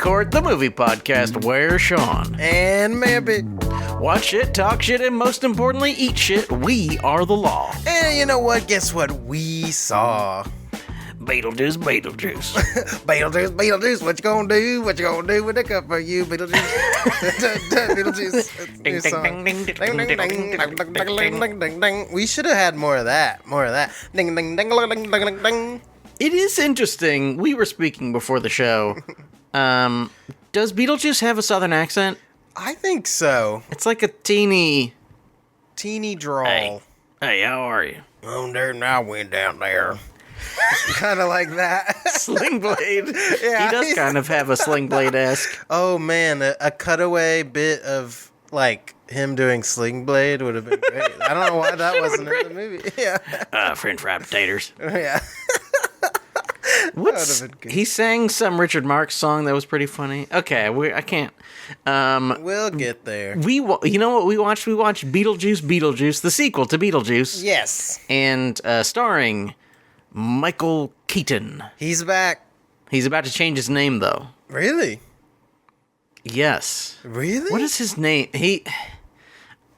Court, the movie podcast where Sean and Mampy watch shit, talk shit, and most importantly, eat shit. We are the law. And you know what? Guess what we saw? Beetlejuice Beetlejuice. Beetlejuice Beetlejuice. What you gonna do? What you gonna do with the cup for you, Beetlejuice? Beetlejuice. Ding, ding, ding, ding, ding, ding, ding, ding, ding. We should have had more of that. More of that. Ding ding ding ding ding ding ding. It is interesting. We were speaking before the show. Does Beetlejuice have a southern accent? I think so. It's like a teeny drawl. Hey, how are you? Oh, there, I went down there. Kind of like that. Sling Blade. Yeah, he does kind of have a Sling Blade-esque. Oh, man. A cutaway bit of, like, him doing Sling Blade would have been great. I don't know why that wasn't in the movie. Yeah. French fried potatoes. Yeah. He sang some Richard Marx song that was pretty funny. Okay, I can't. We'll get there. You know what we watched? We watched Beetlejuice Beetlejuice, the sequel to Beetlejuice. Yes. And starring Michael Keaton. He's back. He's about to change his name, though. Really? Yes. Really? What is his name?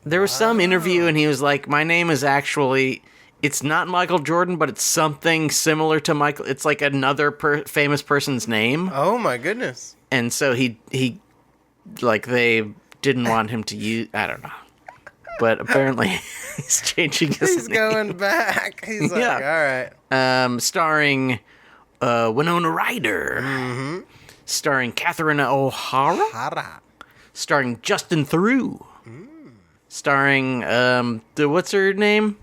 There was some interview, and he was like, my name is actually... It's not Michael Jordan, but it's something similar to Michael. It's like another famous person's name. Oh, my goodness. And so he they didn't want him to use... I don't know. But apparently he's changing his name. He's going back. He's like, all right. Starring Winona Ryder. Mm-hmm. Starring Catherine O'Hara. Starring Justin Theroux. Starring, what's her name?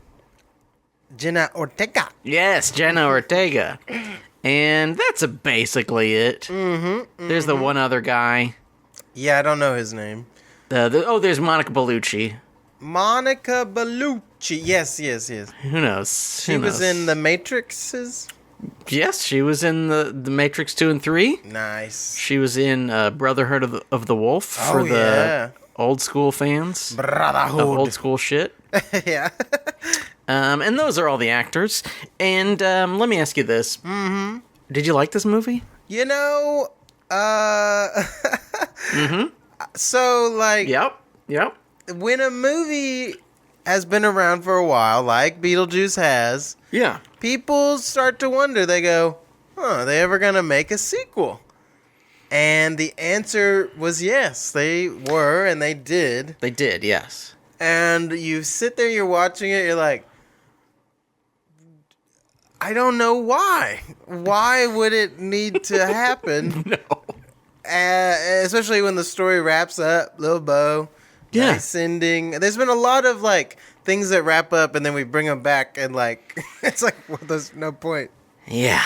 Jenna Ortega. Yes, Jenna Ortega. And that's basically it. Mm-hmm. There's the one other guy. Yeah, I don't know his name. There's Monica Bellucci. Monica Bellucci. Yes. Who knows? She was in The Matrixes? Yes, she was in the Matrix 2 and 3. Nice. She was in Brotherhood of the Wolf for the old school fans. Brotherhood. Of old school shit. Yeah. And those are all the actors. And let me ask you this. Mm-hmm. Did you like this movie? You know, mm-hmm. So, like... Yep. When a movie has been around for a while, like Beetlejuice has... Yeah. People start to wonder. They go, are they ever going to make a sequel? And the answer was yes. They were, and they did. They did, yes. And you sit there, you're watching it, you're like... I don't know why. Why would it need to happen? No. Especially when the story wraps up, little bow, nice ending. There's been a lot of like things that wrap up and then we bring them back and like it's like well, there's no point. Yeah.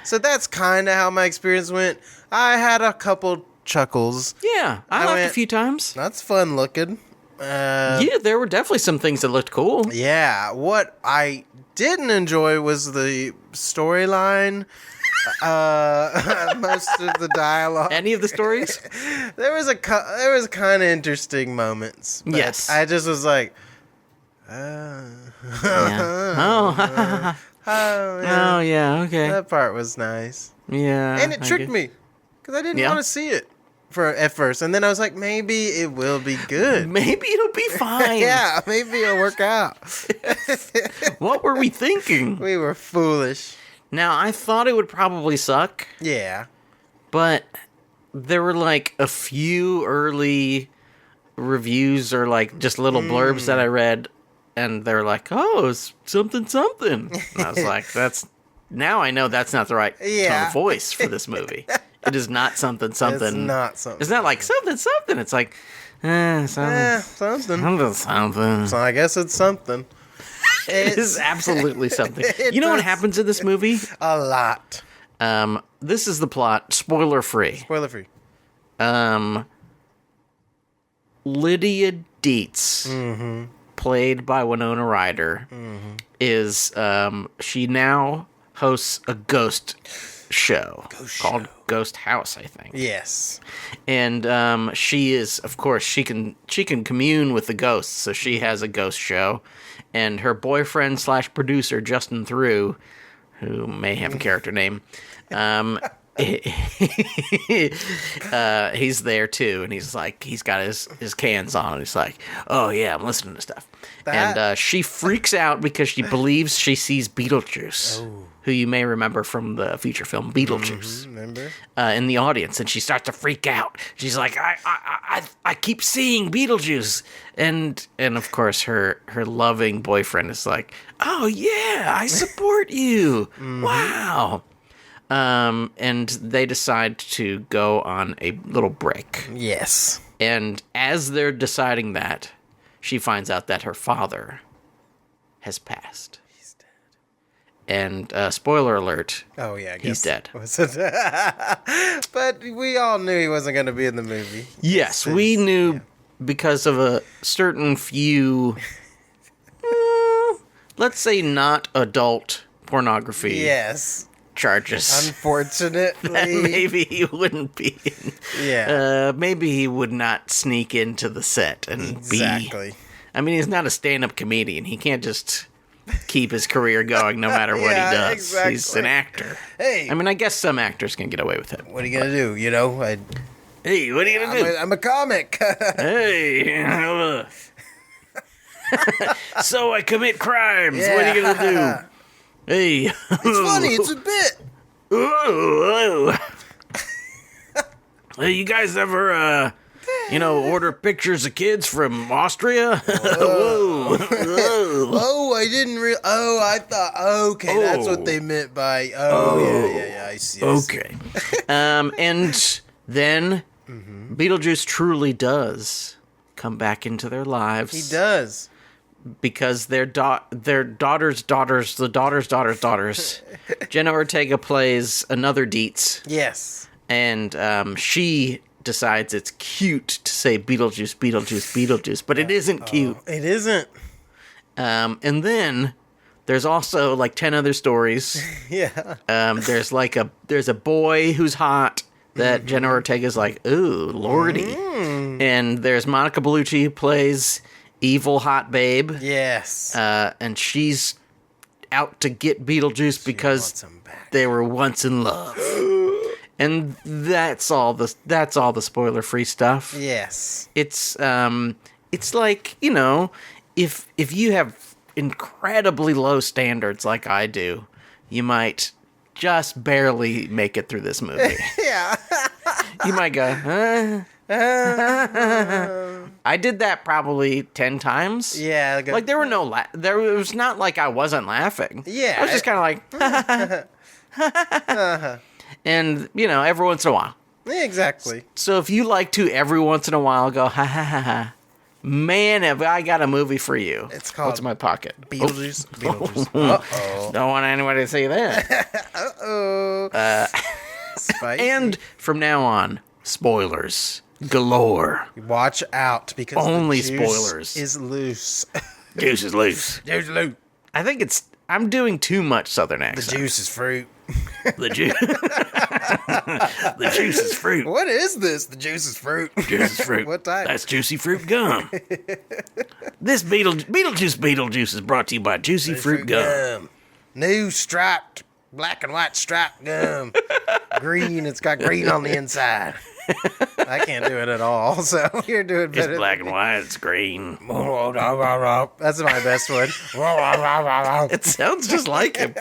So that's kind of how my experience went. I had a couple chuckles. Yeah, I laughed a few times. That's fun looking. Yeah, there were definitely some things that looked cool. Yeah, what I didn't enjoy was the storyline. Most of the dialogue. Any of the stories? there was kind of interesting moments. Yes, I just was like, yeah. oh yeah, okay. That part was nice. Yeah, and it tricked me because I didn't want to see it at first, and then I was like, maybe it will be good. Maybe it'll be fine. Yeah, maybe it'll work out. What were we thinking? We were foolish. Now, I thought it would probably suck. Yeah. But there were like a few early reviews or like just little blurbs that I read, and they're like, oh, it's something. And I was like, now I know that's not the right tone of voice for this movie. It is not something. It's not something. It's not like something. It's like, something. Something. So I guess it's something. It is absolutely something. You know what happens in this movie? A lot. This is the plot. Spoiler free. Lydia Dietz, played by Winona Ryder, is she now hosts a ghost show called Ghost House, I think. Yes. And she is, of course, she can commune with the ghosts, so she has a ghost show. And her boyfriend / producer, Justin Theroux, who may have a character name, he's there too, and he's like, he's got his cans on, and he's like, oh yeah, I'm listening to stuff. And she freaks out because she believes she sees Beetlejuice, who you may remember from the feature film Beetlejuice. Remember? In the audience, and she starts to freak out. She's like, I keep seeing Beetlejuice, and of course her loving boyfriend is like, oh yeah, I support you. Wow. And they decide to go on a little break. Yes. And as they're deciding that, she finds out that her father has passed. He's dead. And spoiler alert. Oh yeah, I guess he's dead. But we all knew he wasn't going to be in the movie. Yes, we knew because of a certain few, let's say, not adult pornography. Yes. Charges. Unfortunately. That maybe he wouldn't be in. Yeah. Maybe he would not sneak into the set and be. I mean, he's not a stand-up comedian. He can't just keep his career going no matter what he does. Exactly. He's an actor. Hey. I mean, I guess some actors can get away with it. What are you going to do? You know? Hey, what are you going to do? I'm a comic. Hey. So I commit crimes. Yeah. What are you going to do? Hey. It's funny. It's a bit. Whoa. Hey, you guys ever, order pictures of kids from Austria? Whoa. Oh, I didn't I thought, okay, that's what they meant by, yeah, I see. Okay. And then Beetlejuice truly does come back into their lives. He does. Because their daughters, Jenna Ortega plays another Dietz. Yes. And she decides it's cute to say Beetlejuice, but it isn't cute. It isn't. And then there's also like 10 other stories. Yeah. There's a boy who's hot that Jenna Ortega's like, ooh, lordy. And there's Monica Bellucci who plays evil hot babe. Yes. And she's out to get Beetlejuice because they were once in love. And that's all the spoiler-free stuff. Yes. It's like, if you have incredibly low standards like I do, you might just barely make it through this movie. Yeah. You might go, I did that probably 10 times. Yeah. Like there were it was not like I wasn't laughing. Yeah. I was just kind of like, and, every once in a while. Yeah, exactly. So if you like to every once in a while go, ha ha ha ha, man, have I got a movie for you. It's called... What's in my pocket? Beetlejuice. Beetlejuice. Uh-oh. Don't want anybody to say that. Uh-oh. Spicy. And from now on, spoilers galore. Watch out, because only the juice spoilers is loose. Juice is loose. Juice is loose. I think I'm doing too much Southern accent. The juice is fruit. The juice is fruit. What is this? The juice is fruit. Juice is fruit. What type? That's juicy fruit gum. This Beetlejuice is brought to you by Juicy Fruit Gum. New striped, black and white striped gum. Green. It's got green on the inside. I can't do it at all, so you're doing better. It's black and white. It's green. That's my best one. It sounds just like him.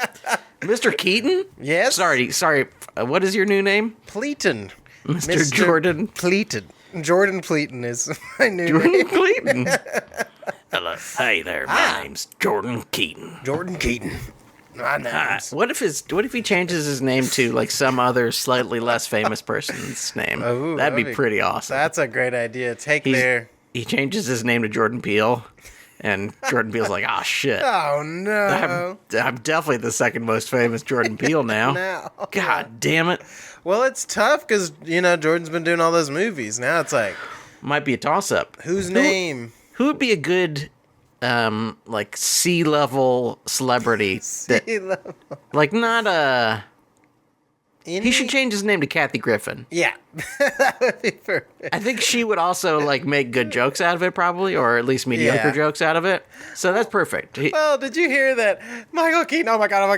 Mr. Keaton? Yes. Sorry. What is your new name? Pleaton. Mr. Jordan Pleaton. Jordan Pleaton is my new Jordan name. Pleaton. Hello. Hey there. My name's Jordan Keaton. Jordan Keaton. My name's... What if he changes his name to like some other slightly less famous person's name? Ooh, that'd be pretty awesome. That's a great idea. He changes his name to Jordan Peele, and Jordan Peele's like, oh shit. Oh no. I'm definitely the second most famous Jordan Peele now. God damn it. Well, it's tough because, Jordan's been doing all those movies. Now it's like... Might be a toss-up. Whose name? Who would be a good, like, C-level celebrity? C-level? Like, not a... He should change his name to Kathy Griffin. Yeah. That would be perfect. I think she would also, like, make good jokes out of it, probably, or at least mediocre jokes out of it. So that's perfect. Well, did you hear that? Michael Keaton, oh my God,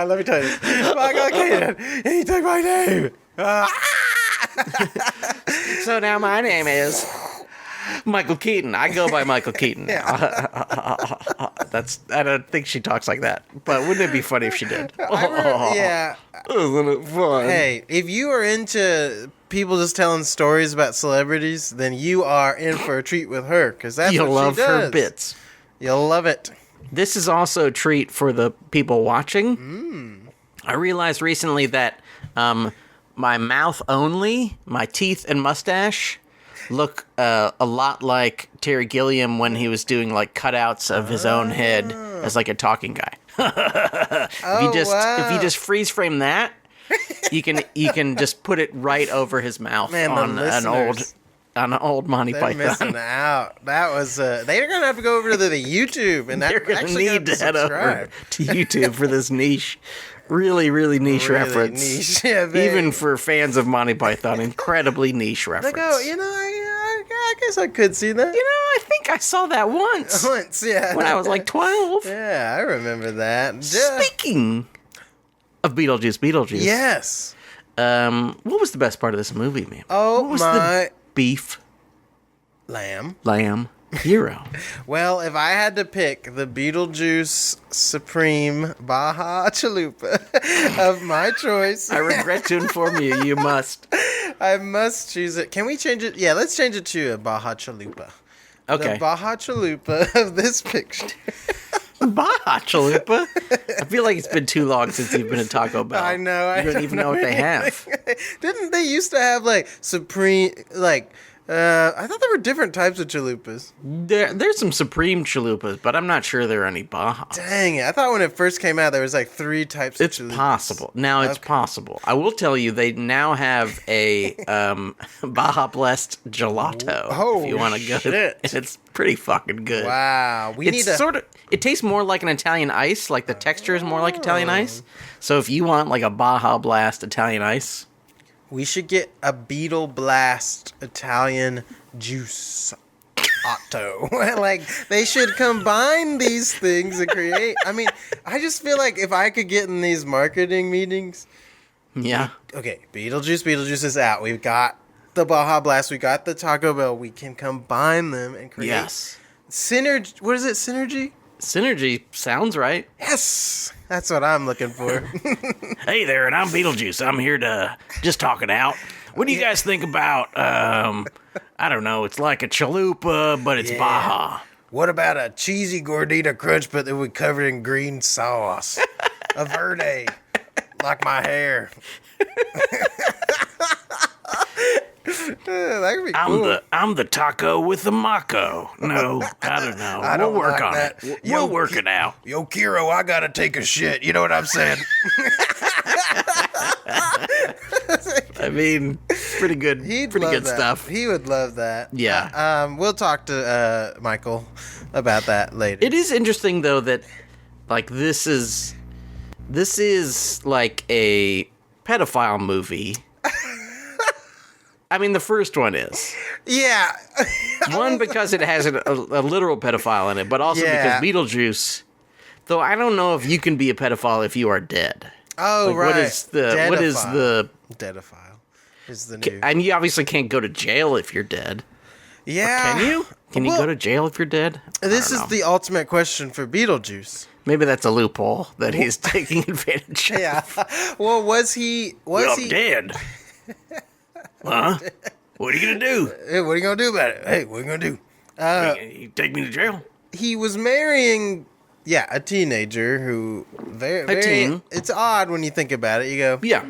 let me tell you this. Michael Keaton, he took my name. So now my name is Michael Keaton. I go by Michael Keaton. I don't think she talks like that. But wouldn't it be funny if she did? Yeah. Isn't it fun? Hey, if you are into people just telling stories about celebrities, then you are in for a treat with her, because that's You'll what love she does. her bits. You'll love it. This is also a treat for the people watching. I realized recently that my mouth only, my teeth and mustache, look a lot like Terry Gilliam when he was doing like cutouts of his own head as like a talking guy. If you just freeze frame that, you can just put it right over his mouth on an old Monty They're Python. missing out. That was they're gonna have to go over to the YouTube, and They're gonna need to head over to YouTube for this niche. Really, really niche reference. Niche. Yeah, even for fans of Monty Python, incredibly niche reference. They go, I guess I could see that. I think I saw that once. Once, yeah. When I was like 12. Yeah, I remember that. Speaking of Beetlejuice Beetlejuice. Yes. What was the best part of this movie, man? Oh, what was my. the beef Lamb hero? Well, if I had to pick the Beetlejuice Supreme Baja Chalupa of my choice, I regret to inform you, you must. I must choose it. Can we change it? Yeah, let's change it to a Baja Chalupa. Okay. The Baja Chalupa of this picture. Baja Chalupa? I feel like it's been too long since you've been at Taco Bell. I know. You don't even know what they have. Didn't they used to have like Supreme, like, I thought there were different types of chalupas. There's some Supreme chalupas, but I'm not sure there are any Baja. Dang it. I thought when it first came out, there was like 3 types of chalupas. It's possible. Now it's possible. I will tell you, they now have a Baja Blessed gelato. Oh, if you want to go. shit. It's pretty fucking good. Wow. It tastes more like an Italian ice. Like the texture is more like Italian ice. So if you want like a Baja Blast Italian ice, we should get a Beetle Blast Italian juice. Otto. Like, they should combine these things and create. I mean, I just feel like if I could get in these marketing meetings. yeah. Okay, Beetlejuice is out. We've got the Baja Blast. We got the Taco Bell. We can combine them and create. Yes. Synergy. What is it? Synergy? Synergy sounds right. Yes. That's what I'm looking for. Hey there, and I'm Beetlejuice. I'm here to just talk it out. What do you guys think about, I don't know, it's like a chalupa, but it's Baja. What about a cheesy gordita crunch, but then we covered in green sauce? A verde, like my hair. That could be cool. I'm the taco with the maco. No, I don't know. We'll work like on that. it. We'll work it out. Yo, Kiro, I gotta take a shit. You know what I'm saying? I mean, pretty good. Pretty good that. stuff. He would love that. Yeah. We'll talk to Michael about that later. It is interesting though that like this is like a pedophile movie. I mean, the first one is. Yeah. One, because it has a literal pedophile in it, but also because Beetlejuice, though I don't know if you can be a pedophile if you are dead. Oh, like, right. What is the Deadophile is the new. And you obviously can't go to jail if you're dead. Yeah. Or can you? Can you go to jail if you're dead? This is the ultimate question for Beetlejuice. Maybe that's a loophole that he's taking advantage of. Yeah. Well, was he dead? Huh? What are you gonna do? Hey, what are you gonna do about it? Hey, what are you gonna do? You take me to jail? He was marrying, a teenager who very teen. It's odd when you think about it. You go, Yeah.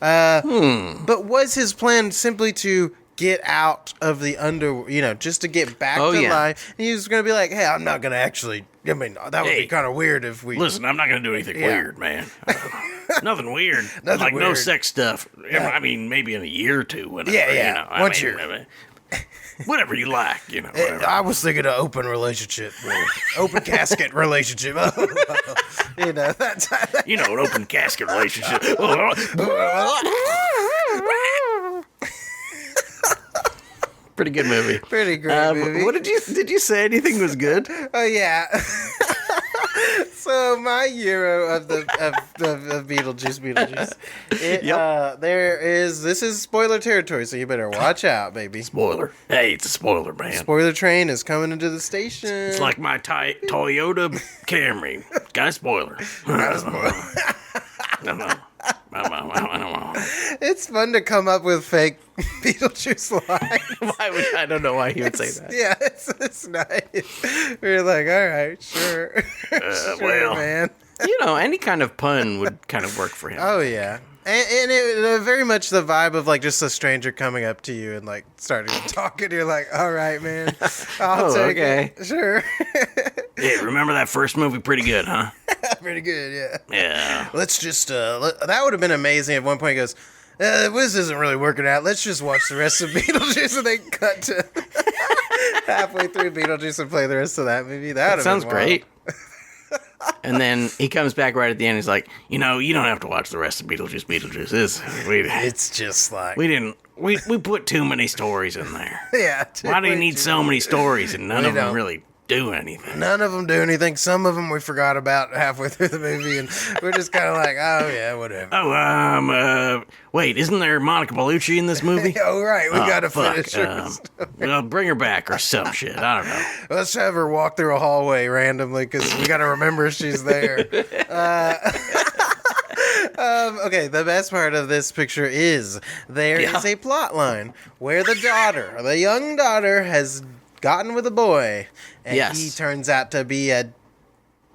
But was his plan simply to get out of the just to get back to life? And he was gonna be like, hey, I'm not gonna actually. I mean, that would be kind of weird if we. Listen, I'm not gonna do anything weird, man. Nothing weird. Nothing like weird. No sex stuff. Yeah. I mean, maybe in a year or two. Whenever, Once you're. Whatever you like, whatever. I was thinking of open relationship, open casket relationship. That's an open casket relationship. Pretty good movie. Pretty great movie. What did you say? Anything was good? Oh yeah. So my hero of Beetlejuice. This is spoiler territory, so you better watch out, baby. Spoiler. Hey, it's a spoiler, man. Spoiler train is coming into the station. It's like my Toyota Camry. Got a spoiler. No. It's fun to come up with fake Beetlejuice lines. I don't know why he would say that. Yeah, it's nice. We're like, all right, sure. Sure, man. Any kind of pun would kind of work for him. Oh, yeah. And it very much the vibe of like just a stranger coming up to you and like starting to talk, and you're like, all right, man, I'll take it. Sure. Hey, remember that first movie? Pretty good, huh? Pretty good, yeah. Yeah. Let's just, that would have been amazing if at one point he goes, this isn't really working out. Let's just watch the rest of Beetlejuice, and they cut to halfway through Beetlejuice and play the rest of that movie. That sounds great. And then he comes back right at the end. He's like, you don't have to watch the rest of Beetlejuice Beetlejuice. It's just like we put too many stories in there. Yeah. Why do you need so many stories and none of them really do anything? None of them do anything. Some of them we forgot about halfway through the movie, and we're just kind of like, oh yeah, whatever. Oh, wait, isn't there Monica Bellucci in this movie? Oh right, we gotta finish her. Well, bring her back or some shit. I don't know. Let's have her walk through a hallway randomly because we gotta remember she's there. Okay, the best part of this picture is there is a plot line where the young daughter, has gotten with a boy, and he turns out to be a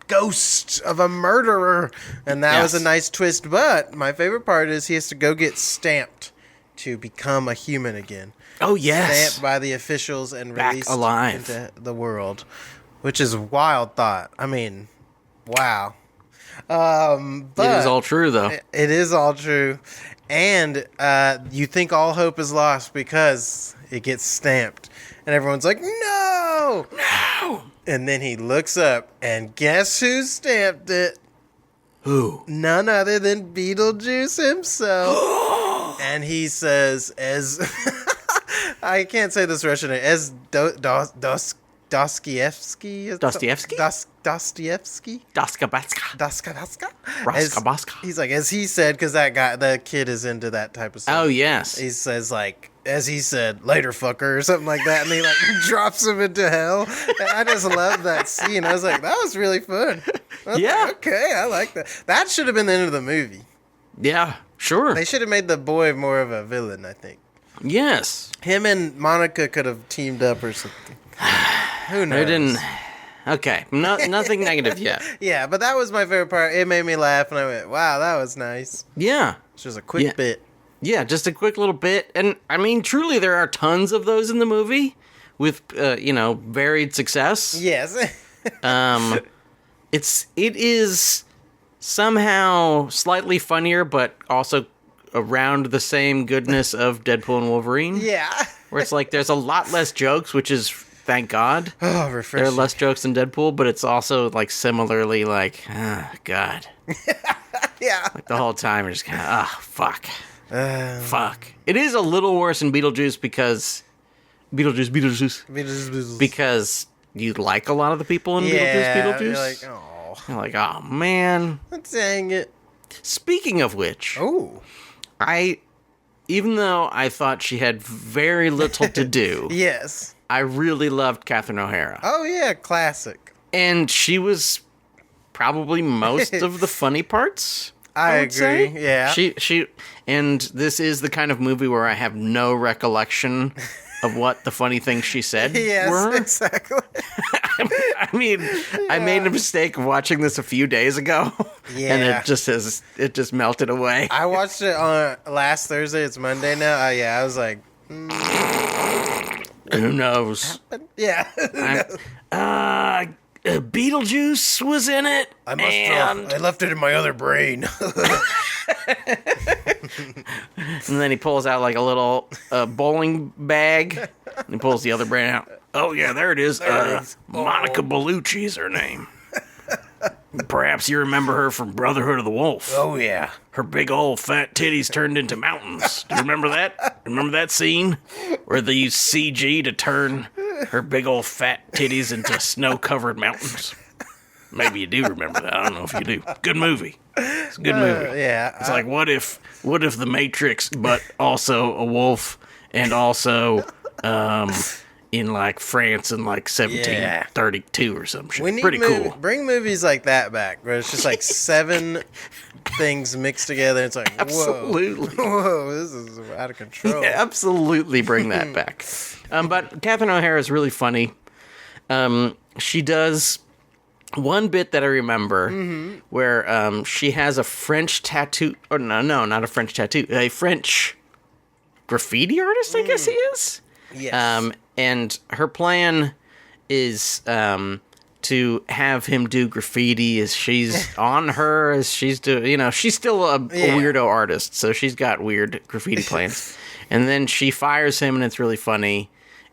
ghost of a murderer, and that was a nice twist. But my favorite part is he has to go get stamped to become a human again. Oh yes, stamped by the officials and back released alive into the world, which is a wild thought. I mean, wow. But it is all true, though. It is all true, and you think all hope is lost because it gets stamped, and everyone's like, "No, no!" And then he looks up, and guess who stamped it? Who? None other than Beetlejuice himself. And he says, as I can't say this Russian name, as Dostoevsky? Dostoevsky? Dostoevsky? Dostoevsky? He's like, as he said, because the kid is into that type of stuff. Oh, yes. He says, like, as he said, later fucker, or something like that, and he, like, drops him into hell. And I just love that scene. I was like, that was really fun. Yeah. Like, okay, I like that. That should have been the end of the movie. Yeah, sure. They should have made the boy more of a villain, I think. Yes. Him and Monica could have teamed up or something. Who knows? They didn't. Okay, nothing negative yet. Yeah, but that was my favorite part. It made me laugh, and I went, wow, that was nice. Yeah. It's just a quick bit. Yeah, just a quick little bit. And, I mean, truly, there are tons of those in the movie with, varied success. Yes. It is somehow slightly funnier, but also around the same goodness of Deadpool and Wolverine. Yeah. Where it's like there's a lot less jokes, which is, thank God. Oh, refreshing. There are less jokes than Deadpool, but it's also like similarly like, God. Yeah. Like the whole time you're just kind of, fuck. Fuck. It is a little worse in Beetlejuice because because you like a lot of the people in Beetlejuice. You're like, oh man. Dang it. Speaking of which, even though I thought she had very little to do, yes, I really loved Catherine O'Hara. Oh yeah, classic. And she was probably most of the funny parts. I would agree. Say. Yeah. She and this is the kind of movie where I have no recollection of what the funny things she said yes, were. Exactly. I mean, I made a mistake of watching this a few days ago. Yeah. And it just melted away. I watched it on last Thursday. It's Monday now. I was like, who knows? Yeah. Beetlejuice was in it. I left it in my other brain. And then he pulls out like a little bowling bag. And he pulls the other brain out. Oh yeah, there it is. Monica Bellucci is her name. Perhaps you remember her from Brotherhood of the Wolf. Oh yeah. Her big old fat titties turned into mountains. Do you remember that? Remember that scene where they used CG to turn her big old fat titties into snow-covered mountains? Maybe you do remember that. I don't know if you do. Good movie. It's a good movie. Yeah. It's like, what if The Matrix, but also a wolf, and also in like France in like 1732 or some shit. Pretty cool. Bring movies like that back, where it's just like 7 things mixed together. It's like, Absolutely. whoa, this is out of control. Yeah, absolutely bring that back. But Catherine O'Hara is really funny. She does one bit that I remember where she has a French tattoo. Or no, not a French tattoo. A French graffiti artist, I guess he is. Yes. And her plan is to have him do graffiti as she's on her, as she's doing, she's still a weirdo artist, so she's got weird graffiti plans. And then she fires him, and it's really funny.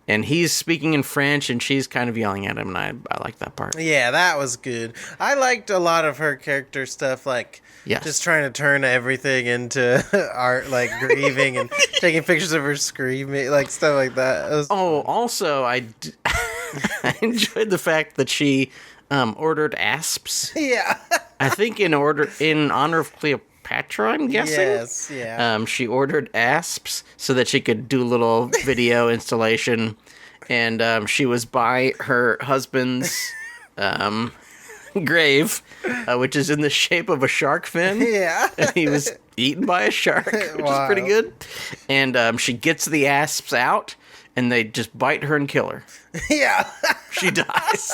And he's speaking in French, and she's kind of yelling at him, and I like that part. Yeah, that was good. I liked a lot of her character stuff, like just trying to turn everything into art, like grieving and taking pictures of her screaming, like stuff like that. Also, I enjoyed the fact that she ordered asps. Yeah. I think in honor of Cleopatra, I'm guessing. Yes, yeah. She ordered asps so that she could do a little video installation, and she was by her husband's grave, which is in the shape of a shark fin. Yeah. And he was eaten by a shark, which is pretty good. And she gets the asps out, and they just bite her and kill her. Yeah. She dies.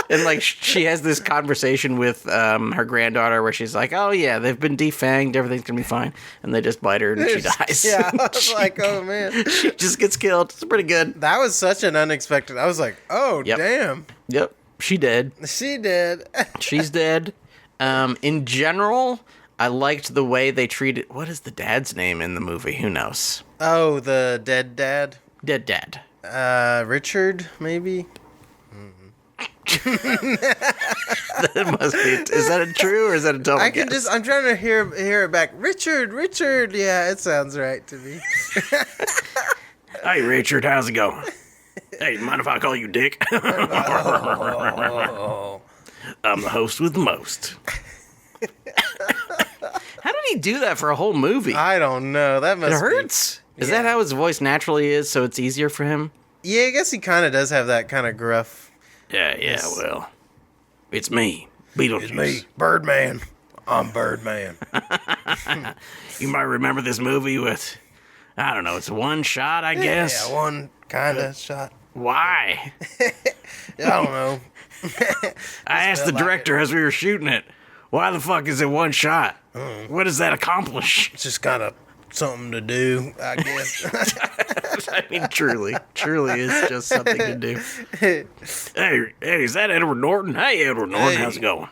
And, like, she has this conversation with her granddaughter where she's like, oh, yeah, they've been defanged. Everything's going to be fine. And they just bite her and she dies. Yeah. I was like, oh, man. She just gets killed. It's pretty good. That was such an unexpected. I was like, oh, damn. Yep. She dead. She did. She's dead. In general, I liked the way they treated... What is the dad's name in the movie? Who knows? Oh, the dead dad? Dead dad. Richard, maybe? That must be... Is that true or is that a double guess? I'm trying to hear it back. Richard. Yeah, it sounds right to me. Hey, Richard, how's it going? Hey, mind if I call you Dick? I'm the host with the most. How did he do that for a whole movie? I don't know. That must It hurts. Is that how his voice naturally is, so it's easier for him? Yeah, I guess he kind of does have that kind of gruff. Yeah, well, it's me, Beetlejuice. It's me, Birdman. I'm Birdman. You might remember this movie with, I don't know, it's one shot, I guess? Yeah, one kind of shot. Why? I don't know. I asked the director as we were shooting it, why the fuck is it one shot? What does that accomplish? It's just kind of something to do, I guess. I mean, truly is just something to do. Hey, is that Edward Norton? Hey, Edward Norton, how's it going?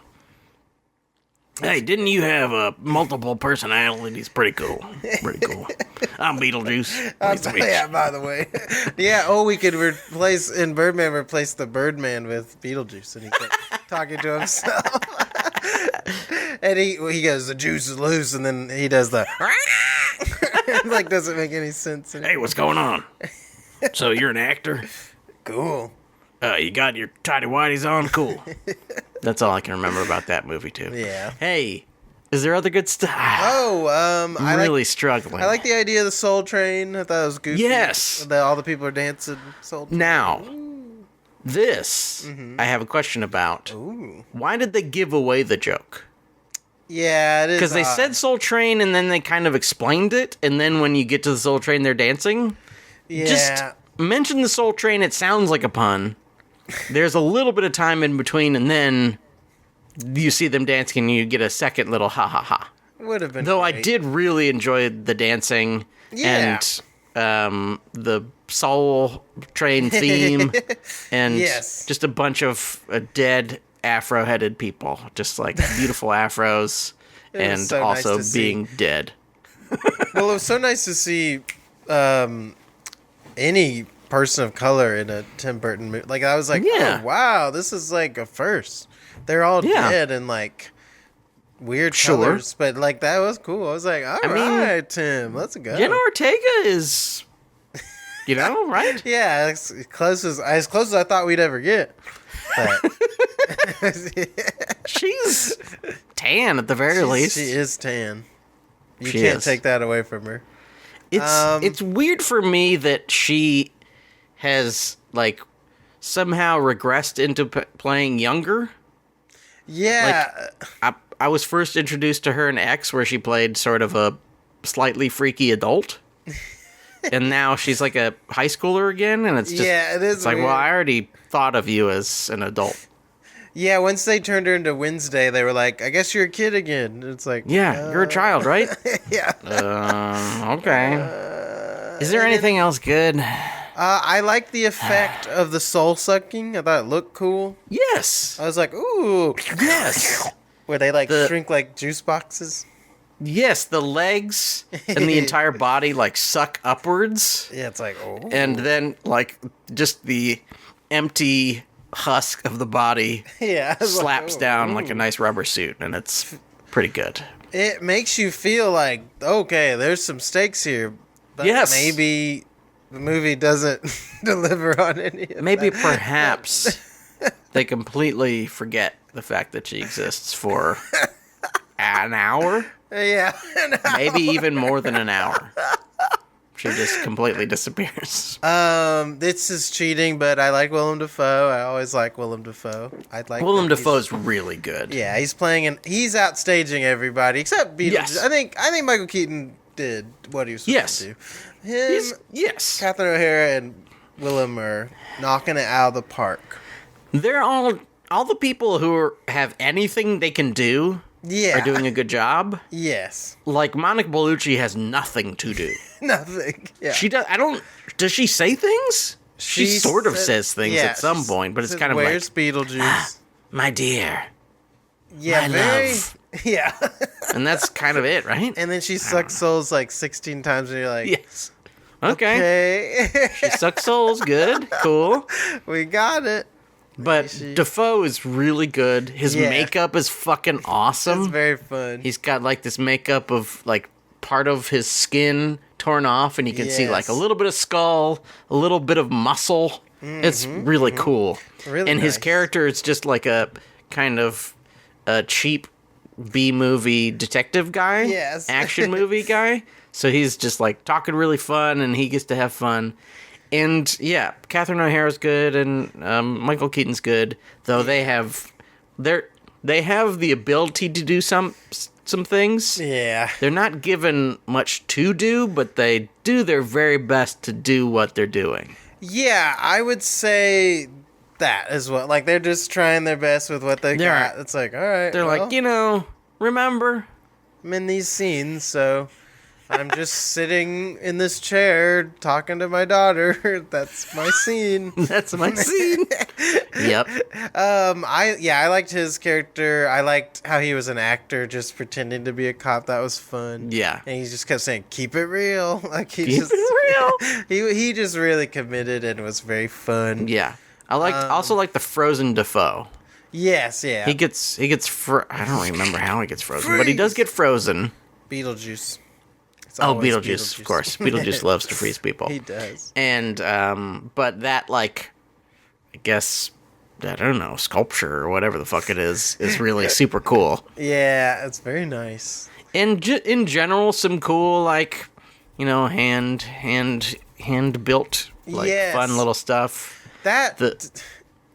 Hey, didn't you have multiple personalities? Pretty cool. I'm Beetlejuice. Nice to meet you. Yeah, by the way. Yeah, we could replace the Birdman with Beetlejuice, and he kept talking to himself. And he goes, the juice is loose, and then he does the... It like doesn't make any sense anymore. Hey, what's going on? So you're an actor? Cool. You got your tighty whities on? Cool. That's all I can remember about that movie, too. Yeah. Hey, is there other good stuff? I'm really struggling. I like the idea of the Soul Train. I thought it was goofy. Yes. That all the people are dancing Soul Train. Now, this, I have a question about. Ooh. Why did they give away the joke? Yeah, it is. Because they said Soul Train, and then they kind of explained it, and then when you get to the Soul Train, they're dancing. Yeah. Just mention the Soul Train, it sounds like a pun. There's a little bit of time in between, and then you see them dancing, and you get a second little ha ha ha. Would have been Though great. I did really enjoy the dancing and the Soul Train theme, and just a bunch of dead afro-headed people, just like beautiful afros, and so also nice to being dead. Well, it was so nice to see any person of color in a Tim Burton movie. Like, I was like, oh, wow, this is like a first. They're all dead and like weird colors, but like that was cool. I was like, all right, Tim, let's go. Jenna Ortega is, right? Yeah, as close as I thought we'd ever get. But She's tan at the very least. She is tan. You She can't is. take that away from her. It's weird for me that she has like somehow regressed into playing younger. Yeah. I was first introduced to her in X, where she played sort of a slightly freaky adult. And now she's like a high schooler again, and it's just Yeah, it is It's like, weird. well, I already thought of you as an adult. Yeah, once they turned her into Wednesday, they were like, I guess you're a kid again. And it's like, Yeah, you're a child, right? yeah. Okay. Is there anything else good? I like the effect of the soul sucking. I thought it looked cool. Yes. I was like, ooh. Yes. Where they like The- shrink like juice boxes. Yes, the legs and the entire body like suck upwards. Yeah, it's like, oh. And then like just the empty husk of the body yeah, I was like, slaps oh, down ooh. like a nice rubber suit, and it's pretty good. It makes you feel like, okay, there's some stakes here. But Yes. maybe the movie doesn't deliver on any of Maybe that. perhaps they completely forget the fact that she exists for an hour, Yeah. maybe even more than an hour. She just completely disappears. This is cheating, but I like Willem Dafoe. I always like Willem Dafoe. I'd like Willem that he's- Dafoe's really good. Yeah, he's playing and he's outstaging everybody except Beetlejuice. Yes. I think Michael Keaton did what he was supposed Yes. to do. Him, Yes. Catherine O'Hara, and Willem are knocking it out of the park. They're all the people who have anything they can do Yeah. are doing a good job. Yes. Like Monica Bellucci has nothing to do. Nothing. Yeah. Does she say things? She sort of said- says things yeah, at some she point, but it's says, kind of where's like, Beetlejuice? my dear. Yeah, my very. love. Yeah. And that's kind of it, right? And then she sucks souls like 16 times, and you're like, Yes. Okay. okay, She sucks souls. Good. Cool. we got it. But She- Defoe is really good. His Yeah. makeup is fucking awesome. It's very fun. He's got like this makeup of like part of his skin torn off, and you can see like a Yes. little bit of skull, a little bit of muscle. It's really cool. Really and his nice. character is just like a kind of a cheap B movie detective guy. Yes. Action movie guy. So he's just like talking really fun, and he gets to have fun. And yeah, Catherine O'Hara's good, and Michael Keaton's good. Though they have the ability to do some things. Yeah. They're not given much to do, but they do their very best to do what they're doing. Yeah, I would say that as well. Like, they're just trying their best with what they They're- got. It's like, all right. They're well, like, remember? I'm in these scenes, so I'm just sitting in this chair talking to my daughter. That's my scene. That's my scene. Yep. I liked his character. I liked how he was an actor, just pretending to be a cop. That was fun. Yeah. And he just kept saying, "Keep it real." Like he Keep just it real. he just really committed and was very fun. Yeah. I also like the frozen Defoe. Yes, yeah. He gets I don't remember how he gets frozen, but he does get frozen. Beetlejuice. It's Oh, always Beetlejuice, of course. Beetlejuice loves to freeze people. He does. And but that like I guess I don't know, sculpture or whatever the fuck it is really super cool. Yeah, it's very nice. And in general, some cool like hand built like Yes. fun little stuff. That The-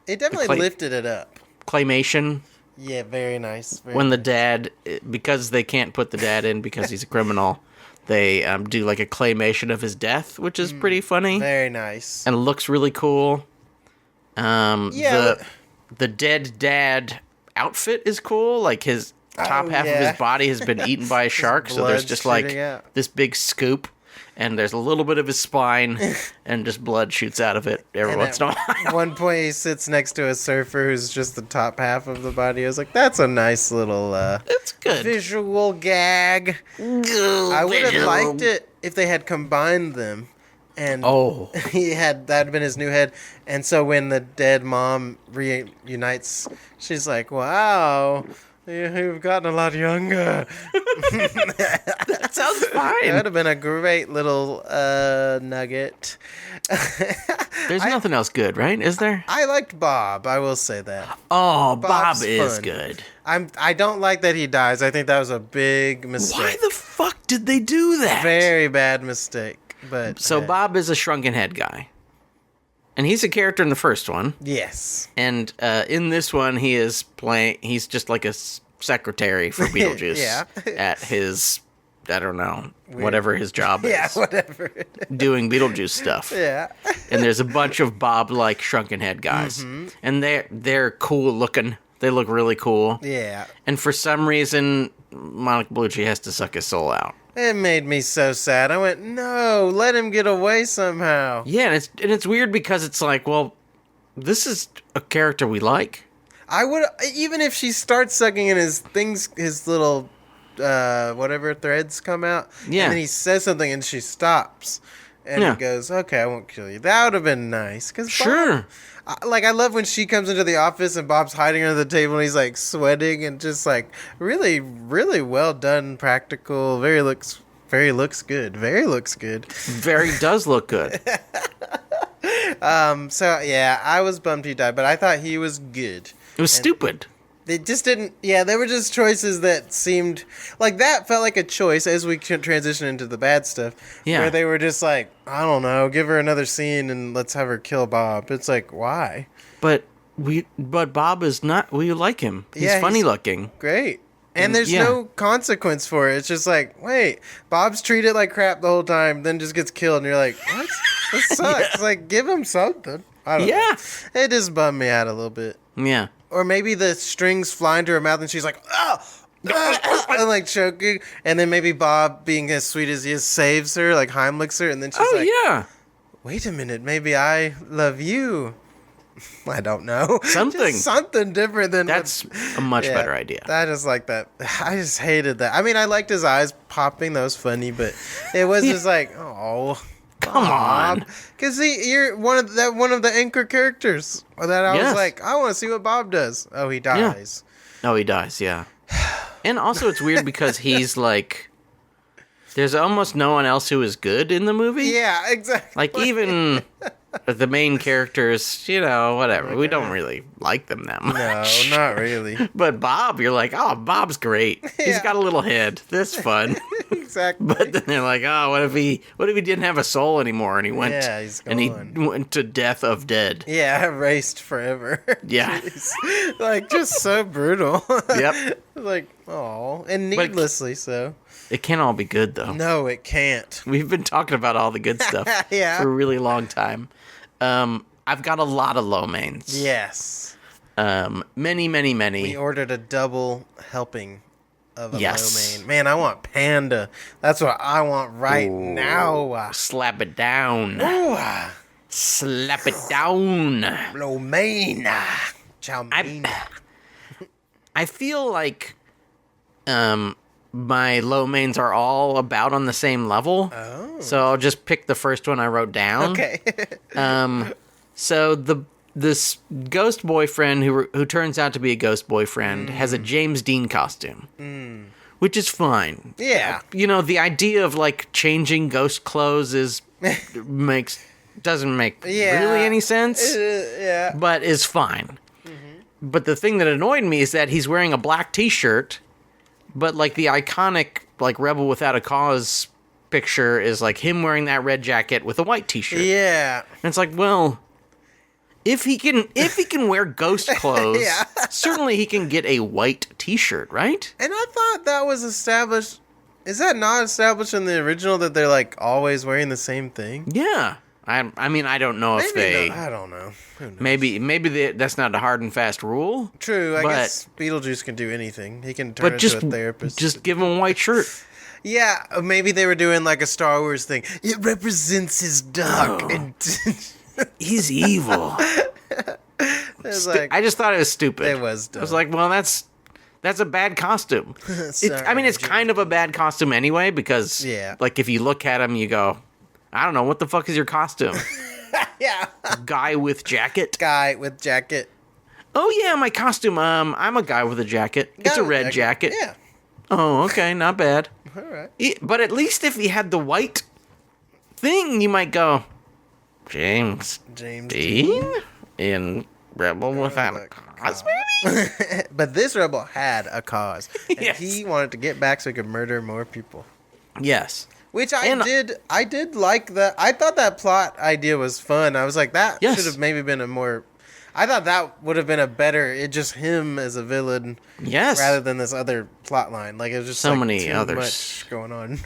it definitely clay- lifted it up. Claymation. Yeah, very nice. Very When the dad, because they can't put the dad in because he's a criminal, they do like a claymation of his death, which is pretty funny very nice. and looks really cool. Yeah. The dead dad outfit is cool. Like his top half of yeah. his body has been eaten by a shark, so there's blood just like shooting out. this big scoop, and there's a little bit of his spine, and just blood shoots out of it every And once in a while. At one point, he sits next to a surfer who's just the top half of the body. I was like, that's a nice little It's good. visual gag. I would have liked it if they had combined them. And Oh, that had been his new head. And so when the dead mom reunites, she's like, wow, You've gotten a lot younger. That sounds That fine. would have been a great little nugget. There's nothing else good, right? Is there? I liked Bob. I will say that. Oh, Bob Bob's is fun. good. I don't like that he dies. I think that was a big mistake. Why the fuck did they do that? Very bad mistake. But So Bob is a shrunken head guy. And he's a character in the first one. yes. And in this one, he's just like a secretary for Beetlejuice. Yeah. At his, I don't know, whatever his job is. Yeah, whatever. Doing Beetlejuice stuff. Yeah. And there's a bunch of Bob-like shrunken head guys. Mm-hmm. And they're cool looking. They look really cool. Yeah. And for some reason, Monica Bellucci has to suck his soul out. It made me so sad. I went, no, let him get away somehow. Yeah, and it's weird because it's like, well, this is a character we like. I would, even if she starts sucking in his little, whatever threads come out. Yeah. And then he says something and she stops. And Yeah. he goes, okay, I won't kill you. That would have been nice. Cause Sure. I love when she comes into the office and Bob's hiding under the table and he's like sweating and just like really, really well done, practical. Very looks good. Very looks good. Very does look good. So yeah, I was bummed he died, but I thought he was good. It was stupid. They just didn't. Yeah, they were just choices that seemed like that felt like a choice as we transition into the bad stuff. Yeah. Where they were just like, I don't know, give her another scene and let's have her kill Bob. It's like, why? But Bob is not. We like him. He's Yeah, funny he's- looking. Great. And there's Yeah. no consequence for it. It's just like, wait, Bob's treated like crap the whole time, then just gets killed, and you're like, what? This sucks. Like, give him something. I don't know. Yeah. It just bummed me out a little bit. Yeah. Or maybe the strings fly into her mouth and she's like, oh, and like choking. And then maybe Bob, being as sweet as he is, saves her, like Heimlichs her. And then she's Oh like, yeah. wait a minute, maybe I love you. I don't know. Something. Just something different than That's a much Yeah, better idea. I just like that. I just hated that. I mean, I liked his eyes popping. That was funny, but it was just like, oh, Come on. because you're one of the anchor characters that I Yes. was like, I want to see what Bob does. Oh, he dies. Oh, he dies. Yeah. And also, it's weird because he's like, there's almost no one else who is good in the movie. Yeah, exactly. Like even the main characters, whatever. We don't really like them that much. No, not really. But Bob, you're like, oh, Bob's great. He's Yeah. got a little head. That's fun. Exactly. But then they're like, oh, what if he didn't have a soul anymore and he went Yeah, he's and he gone. went to death of dead. Yeah, erased forever. Yeah. Jeez. Like, just so brutal. Yep. Like, oh, and needlessly so. It can't all be good though. No, it can't. We've been talking about all the good stuff Yeah. for a really long time. I've got a lot of lo mains. Yes. Many. We ordered a double helping of a Yes. lo mein. Man, I want panda. That's what I want right now. Slap it down. Ooh, Slap it down. lo mein. Chow mein. I feel like my lo mains are all about on the same level. Oh. So I'll just pick the first one I wrote down. Okay. So this ghost boyfriend who turns out to be a ghost boyfriend has a James Dean costume, which is fine. Yeah. The idea of like changing ghost clothes doesn't make Yeah. really any sense, Yeah. but is fine. But the thing that annoyed me is that he's wearing a black T-shirt, but like the iconic like Rebel Without a Cause picture is like him wearing that red jacket with a white T-shirt. Yeah. And it's like, well, if he can wear ghost clothes, Yeah. certainly he can get a white T-shirt, right? And I thought that was established. Is that not established in the original that they're like always wearing the same thing? Yeah. I mean, I don't know if Maybe they not. I don't know. Who knows? maybe that's not a hard and fast rule. True. I but- guess Beetlejuice can do anything. He can turn But just into a therapist. just give him a white shirt. Yeah, maybe they were doing like a Star Wars thing. It represents his dark Oh. and He's evil. it's like I just thought it was stupid. it was I was dumb. like, well, that's a bad costume. I mean, it's Sorry, kind of a bad costume anyway because, Yeah. like, if you look at him, you go, I don't know, what the fuck is your costume? yeah, Guy with jacket? guy with jacket. Oh, yeah, my costume. I'm a guy with a jacket. It's a red jacket. Yeah. Oh, okay, not bad. All right. But at least if he had the white thing, you might go, James Dean in Rebel Without a Cause, maybe? But this rebel had a cause. And Yes. he wanted to get back so he could murder more people. Yes. Which I did like that. I thought that plot idea was fun. I was like, that Yes. should have maybe been a more... I thought that would have been a better... just him as a villain. Yes. Rather than this other plot line. Like, it was just So like, many too others. much going on.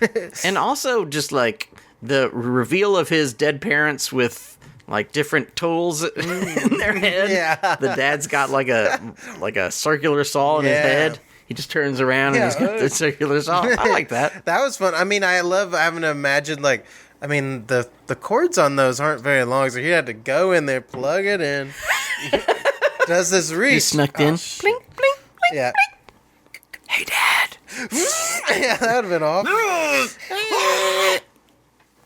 And also just like the reveal of his dead parents with like different tools in their head. Yeah. The dad's got like a circular saw in his head. He just turns around and he's got the circular saw. I like that. That was fun. I mean, I love having to imagine, like, I mean, the cords on those aren't very long, so he had to go in there, plug it in. Does this reach? He snuck in. Blink, blink, blink, Yeah. blink. Hey, Dad. Yeah, that would have been awesome.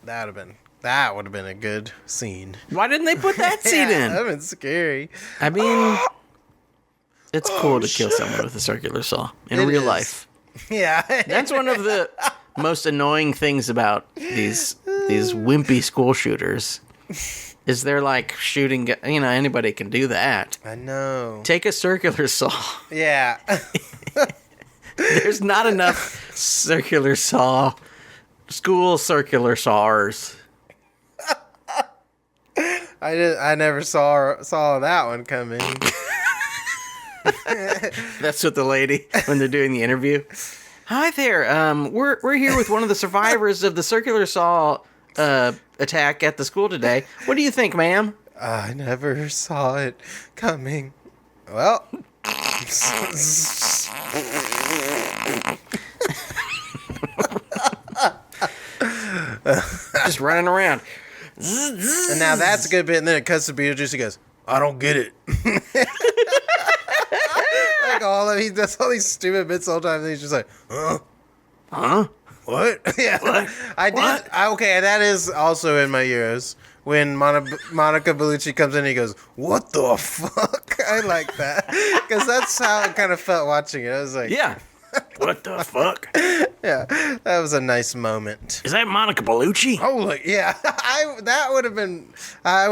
That would have been a good scene. Why didn't they put that scene That in? would have been scary. I mean, it's cool to kill someone with a circular saw in real life. Yeah. That's one of the most annoying things about these wimpy school shooters. Is they're like shooting, anybody can do that. I know. Take a circular saw. Yeah. There's not enough circular saw, school circular saws. I never saw that one coming. That's what the lady, when they're doing the interview. Hi there. We're here with one of the survivors of the circular saw attack at the school today. What do you think, ma'am? I never saw it coming. Well. Just running around. And now that's a good bit, and then it cuts to Beetlejuice. He goes, I don't get it. Like he does all these stupid bits the whole time, and he's just like, Huh? what? Yeah. What? Okay, that is also in my ears. When Monica Bellucci comes in, he goes, what the fuck? I like that. Because that's how it kind of felt watching it. I was like, Yeah. What the fuck? yeah, that was a nice moment. Is that Monica Bellucci? Holy, yeah. I would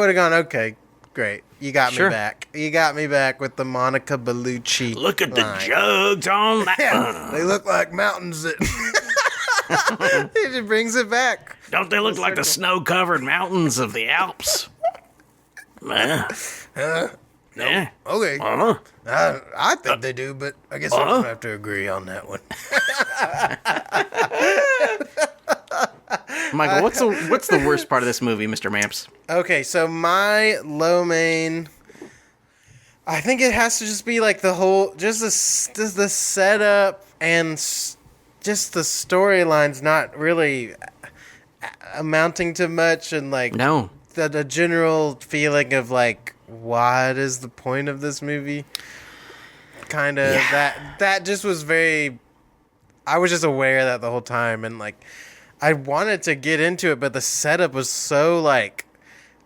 have gone, okay, great. You got Sure. me back. You got me back with the Monica Bellucci Look at the line. jugs on that. Yeah, they look like mountains that... It just brings it back. Don't they look like the snow-covered mountains of the Alps? Yeah. Yeah. Okay. I think they do, but I guess we'll have to agree on that one. Michael, what's the worst part of this movie, Mr. Mamps? Okay, so my low main, I think it has to just be like the whole, just the setup and just the storyline's not really amounting to much, and like No. the general feeling of like, what is the point of this movie? Kind of that just was very. I was just aware of that the whole time, and like, I wanted to get into it, but the setup was so like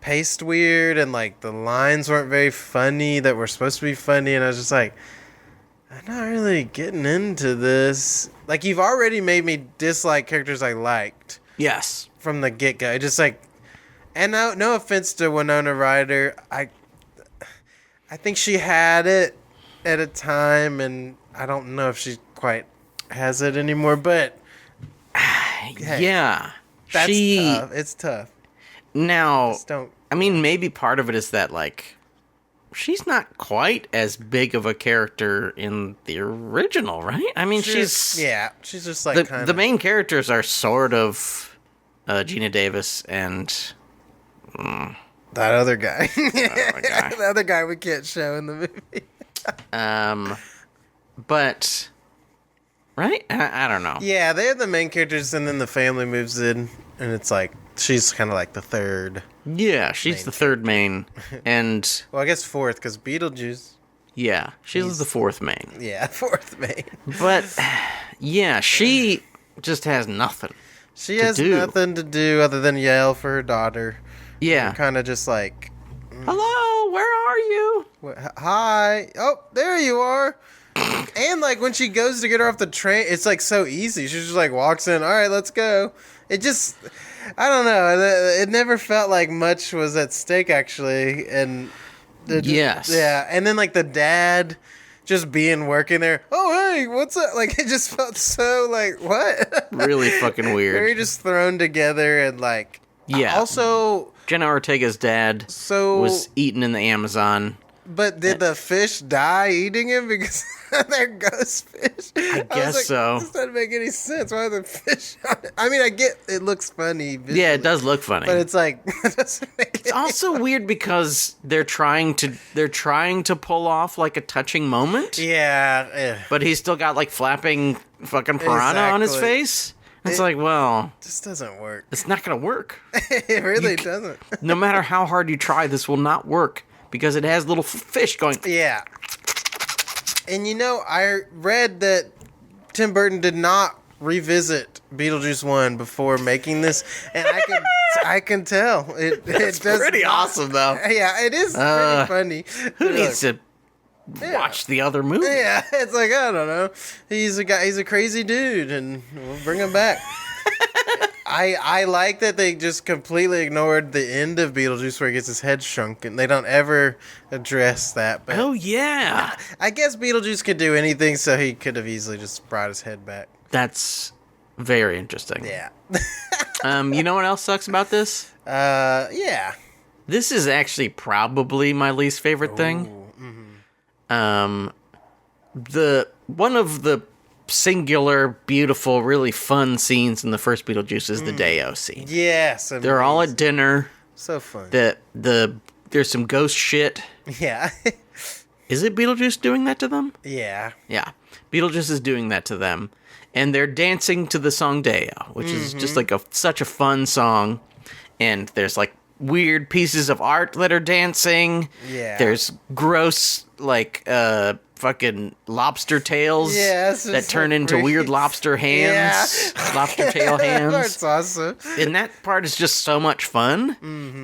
paced weird, and like the lines weren't very funny that were supposed to be funny, and I was just like, I'm not really getting into this. Like, you've already made me dislike characters I liked Yes. from the get go. Just like, and no offense to Winona Ryder, I think she had it at a time, and I don't know if she quite has it anymore, but hey, Yeah. that's tough. It's tough. Now, Just don't. I mean, maybe part of it is that, like, she's not quite as big of a character in the original, right? I mean, she's just like the main characters are sort of Gina Davis and that other guy. guy. The other guy we can't show in the movie. but right? I don't know. Yeah, they're the main characters, and then the family moves in, and it's like she's kind of like the third. Yeah, she's the third main, and Well, I guess fourth, because Beetlejuice. yeah, she's the fourth main. Yeah, fourth main. But yeah, she just has nothing. She has nothing to do other than yell for her daughter. Yeah. Kind of just like, Hello. Hello, where are you? Hi. Oh, there you are. And like when she goes to get her off the train, it's like so easy. She just like walks in. All right, let's go. It just, I don't know. It never felt like much was at stake actually. And Yes. yeah. And then like the dad just being working there. Oh, hey, what's up? Like it just felt so like what? Really fucking weird. Very just thrown together and like. Yeah. Also, Jenna Ortega's dad was eaten in the Amazon. But did the fish die eating him because they're ghost fish? I guess so. This doesn't make any sense. Why are the fish on it? I mean, I get it looks funny. Visually, Yeah, it does look funny. but it's like it doesn't make It's also weird because they're trying to pull off like a touching moment. Yeah. But he's still got like flapping fucking piranha on his Exactly. face. It's like, well, It just doesn't work. it's not gonna work. It really doesn't. No matter how hard you try, this will not work because it has little fish going. Yeah. And you know, I read that Tim Burton did not revisit Beetlejuice 1 before making this, and I can tell. It does Pretty not- awesome though. Yeah, it is pretty funny. Who needs to watch the other movie? Yeah, it's like, I don't know. He's a guy. He's a crazy dude, and we'll bring him back. I like that they just completely ignored the end of Beetlejuice where he gets his head shrunken. They don't ever address that. But Oh yeah, I guess Beetlejuice could do anything, so he could have easily just brought his head back. that's very interesting. Yeah. You know what else sucks about this? Yeah. This is actually probably my least favorite thing. The one of the singular, beautiful, really fun scenes in the first Beetlejuice is the Day-O scene. Yes. They're all at dinner. so fun. There's some ghost shit. Yeah. Is it Beetlejuice doing that to them? Yeah. Yeah. Beetlejuice is doing that to them. And they're dancing to the song Day-O, which is just like such a fun song. And there's like weird pieces of art that are dancing. Yeah. There's gross, like, fucking lobster tails Yes, that it's turn so into freaky. weird lobster hands. Yeah. Lobster tail hands. That's awesome. And that part is just so much fun.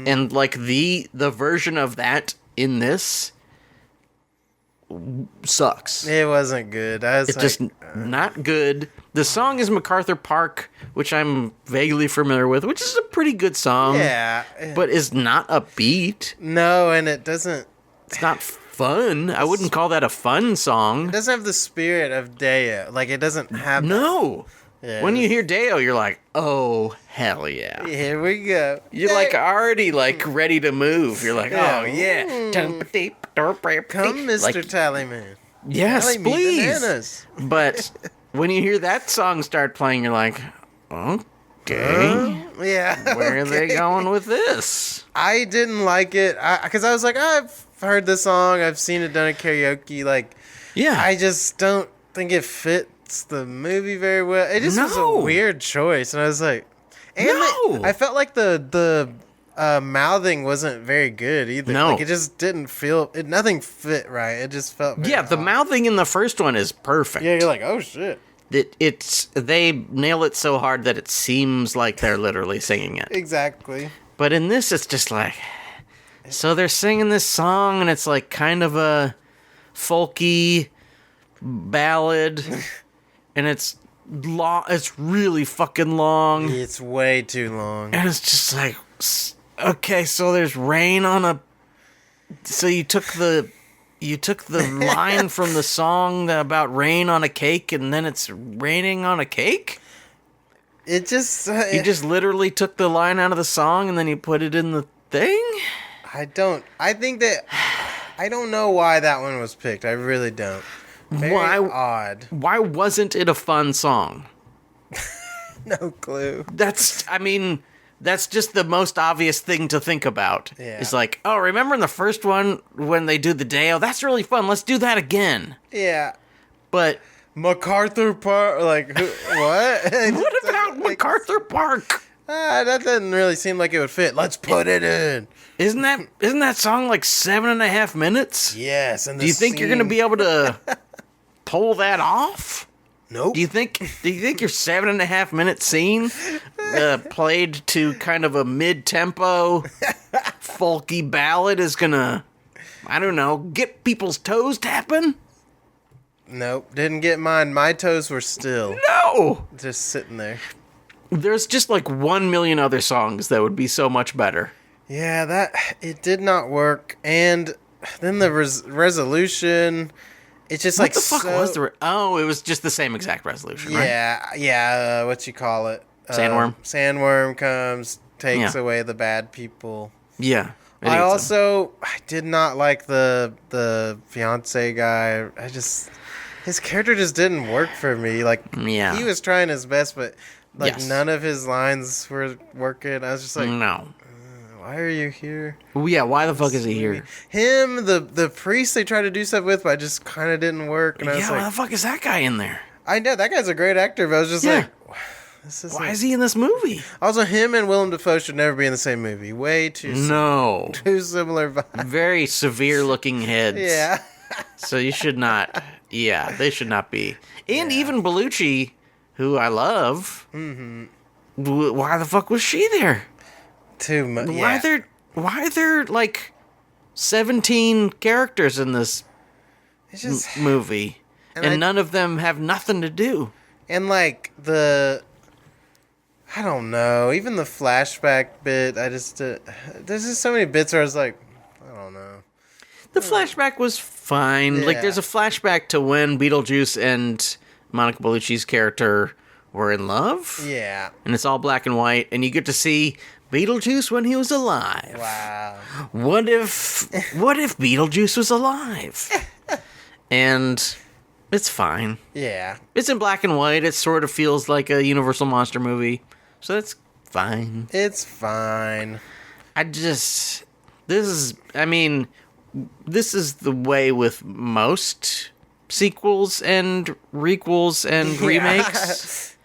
And like the version of that in this sucks. It wasn't good. I was It's just not good. The song is MacArthur Park, which I'm vaguely familiar with, which is a pretty good song. yeah. But is not upbeat. No, and it doesn't. It's not fun. I wouldn't call that a fun song. It doesn't have the spirit of Deo. Like it doesn't have. No. Yeah, When you hear Day-O, you're like, oh, hell yeah. Here we go. You're like already like ready to move. You're like, Yeah. oh yeah. Come, Mr. Like, Tallyman. yes, Tally me please. bananas. But when you hear that song start playing, you're like, okay, Yeah. where are they going with this? I didn't like it because I was like, I've heard the song, I've seen it done at karaoke. Like, Yeah, I just don't think it fits the movie very well. It just was No. a weird choice, and I was like, and No. I felt like the mouthing wasn't very good either. No. Like it just didn't feel it. Nothing fit right. It just felt very yeah. The off. mouthing in the first one is perfect. Yeah, you're like, oh shit. They nail it so hard that it seems like they're literally singing it. Exactly. But in this, it's just like, so they're singing this song, and it's like kind of a folky ballad, and it's long. It's really fucking long, It's way too long. and it's just like, okay, so there's rain on a. So you took the line from the song about rain on a cake, and then it's raining on a cake. It just You just literally took the line out of the song, and then you put it in the thing. I don't know why that one was picked. I really don't. Very Why- odd. Why wasn't it a fun song? No clue. That's just the most obvious thing to think about. Yeah. It's like, oh, remember in the first one when they do the Day-O? That's really fun. Let's do that again. Yeah. But MacArthur Park, like, what? what about MacArthur Park? That doesn't really seem like it would fit. Let's put it in. Isn't that song like 7.5 minutes? Yes. And Do you think you're gonna be able to pull that off? Nope. Do you think your 7.5 minute scene played to kind of a mid-tempo folky ballad is gonna I don't know, get people's toes tapping? Nope, didn't get mine. My toes were still No! just sitting there. There's just like 1 million other songs that would be so much better. Yeah, it did not work. And then the resolution, it's just What the fuck was the... Oh, it was just the same exact resolution, right? Yeah, what you call it? Sandworm? Sandworm comes, takes away the bad people. Yeah. I did not like the fiance guy. His character just didn't work for me. Like, he was trying his best, but none of his lines were working. I was just like, no. Why are you here? Well, yeah, why the fuck is he here? Him, the priest they tried to do stuff with, but I just kind of didn't work. And I was like, why the fuck is that guy in there? I know, that guy's a great actor, but I was just like, why is he in this movie? Also, him and Willem Dafoe should never be in the same movie. Way too too similar vibes. Very severe looking heads. Yeah. So you should not. Yeah, they should not be. And even Bellucci, who I love. Mm-hmm. Why the fuck was she there? Too much. Why are there like 17 characters in this movie, and none of them have nothing to do? And like I don't know, even the flashback bit, there's just so many bits where I was like, I don't know. The flashback was fine. Like, there's a flashback to when Beetlejuice and Monica Bellucci's character were in love. Yeah. And it's all black and white, and you get to see Beetlejuice when he was alive. Wow. What if Beetlejuice was alive? And it's fine. Yeah. It's in black and white. It sort of feels like a Universal monster movie. So that's fine. It's fine. This is the way with most sequels and requels and remakes.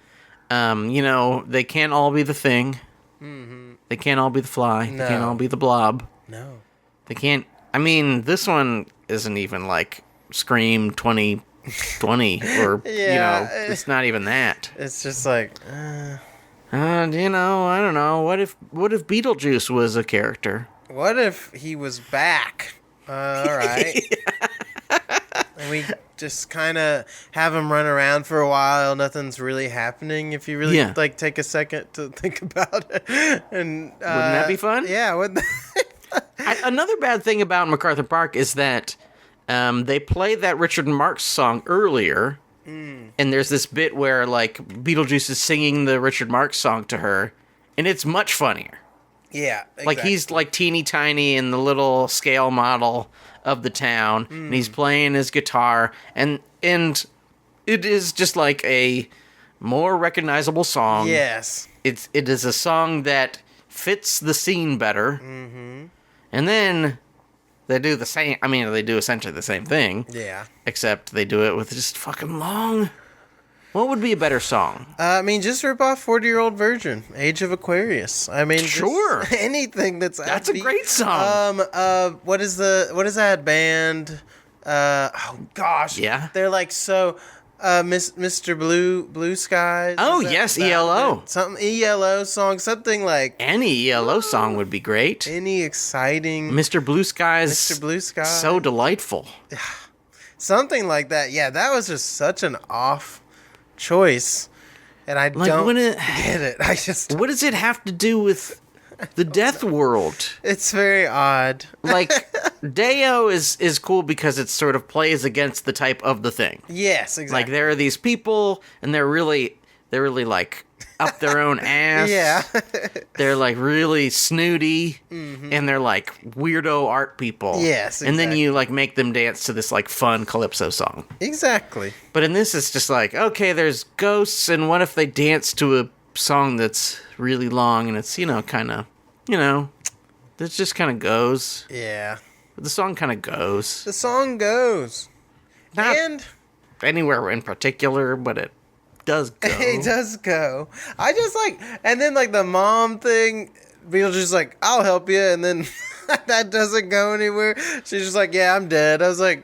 They can't all be The Thing. Mm-hmm. They can't all be The Fly. No. They can't all be The Blob. No. They can't... this one isn't even like Scream 2020 or, it's not even that. It's just like... I don't know. What if Beetlejuice was a character? What if he was back? All right. And we just kind of have him run around for a while. Nothing's really happening. If you really take a second to think about it, and wouldn't that be fun? Yeah. Wouldn't another bad thing about MacArthur Park is that they played that Richard Marx song earlier, and there's this bit where like Beetlejuice is singing the Richard Marx song to her, and it's much funnier. Yeah, exactly. Like, he's, like, teeny tiny in the little scale model of the town, and he's playing his guitar, and it is just, like, a more recognizable song. Yes. It is a song that fits the scene better, and then they do the same, they do essentially the same thing. Yeah. Except they do it with just fucking long... What would be a better song? Just rip off 40-Year-Old Virgin, Age of Aquarius. Sure. Anything that's a great song. What is that band? Oh gosh. Yeah. They're like so. Mr. Blue Skies. Oh yes, ELO. Something ELO song, something like any ELO song would be great. Any exciting Mr. Blue Skies. Mr. Blue Skies. So delightful. Something like that. Yeah, that was just such an off choice, and I don't get it. What does it have to do with the death world? It's very odd. Like, Deo is cool because it sort of plays against the type of the thing. Yes, exactly. Like, there are these people, and they're really like up their own ass. Yeah. They're like really snooty, and they're like weirdo art people. Yes, exactly. And then you like make them dance to this like fun calypso song. Exactly. But in this, it's just like, okay, there's ghosts, and what if they dance to a song that's really long, and it's, kind of, it just kind of goes. Yeah. The song kind of goes. The song goes. Not anywhere in particular, but it does go. It does go. I just like, and then like the mom thing, Beetlejuice like, I'll help you, and then that doesn't go anywhere. She's just like, yeah, I'm dead. I was like,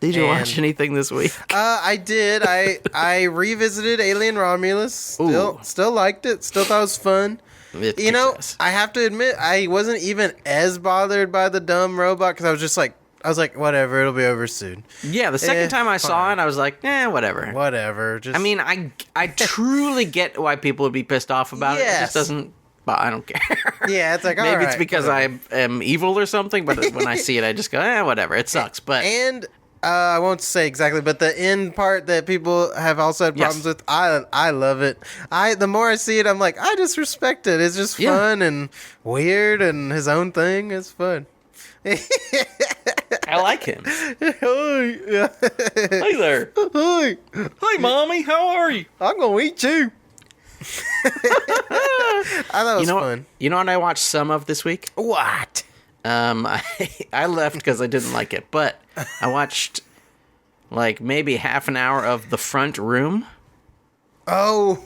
Did you watch anything this week? I did. I revisited Alien Romulus. Still liked it. Still thought it was fun. You know, I have to admit, I wasn't even as bothered by the dumb robot because I was like, whatever, it'll be over soon. Yeah, the second time I saw it, I was like, whatever. Whatever. Just... I mean, I truly get why people would be pissed off about it. It just doesn't... But I don't care. Yeah, it's like, maybe it's because I am evil or something, but when I see it, I just go, whatever, it sucks. But I won't say exactly, but the end part that people have also had problems with, I love it. The more I see it, I'm like, I just respect it. It's just fun and weird and his own thing. It's fun. I like him. Hi. Hey there. Hi. Hi, Mommy. How are you? I'm going to eat you. I thought it was fun. You know what I watched some of this week? What? I left because I didn't like it, but I watched like maybe half an hour of The Front Room. Oh.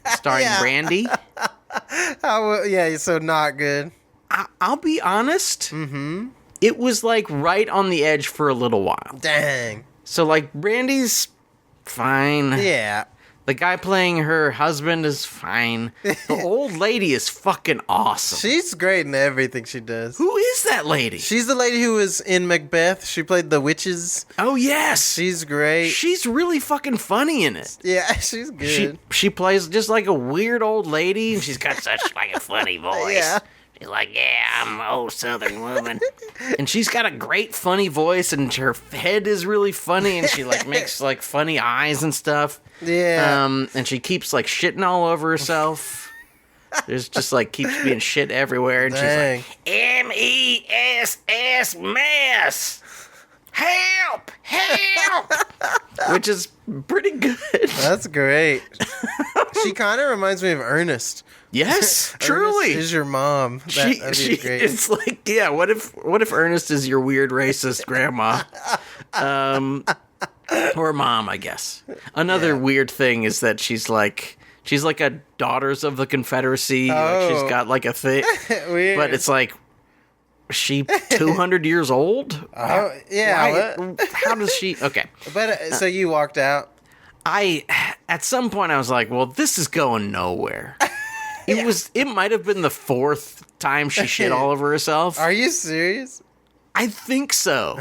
Starring Brandy. So not good. I'll be honest. Mm-hmm. It was like right on the edge for a little while. Dang. So like Brandy's fine. Yeah. The guy playing her husband is fine. The old lady is fucking awesome. She's great in everything she does. Who is that lady? She's the lady who was in Macbeth. She played the witches. Oh, yes. She's great. She's really fucking funny in it. Yeah, she's good. She plays just like a weird old lady, and she's got such like a funny voice. Yeah. She's like, I'm an old Southern woman. And she's got a great funny voice, and her head is really funny, and she like makes like funny eyes and stuff. Yeah. And she keeps like shitting all over herself. There's just like keeps being shit everywhere, and Dang. she's like, MESS mess. Help! Help! Which is pretty good. That's great. She kind of reminds me of Ernest. Yes, truly. Ernest is your mom. That'd be great. It's like, what if Ernest is your weird racist grandma? Or mom, I guess. Another weird thing is that she's like a Daughters of the Confederacy. Oh. Like she's got like a thing. Weird. But it's like, is she 200 years old? Oh, yeah. How does she... Okay. But so you walked out. At some point I was like, well, this is going nowhere. It might have been the fourth time she shit all over herself. Are you serious? I think so.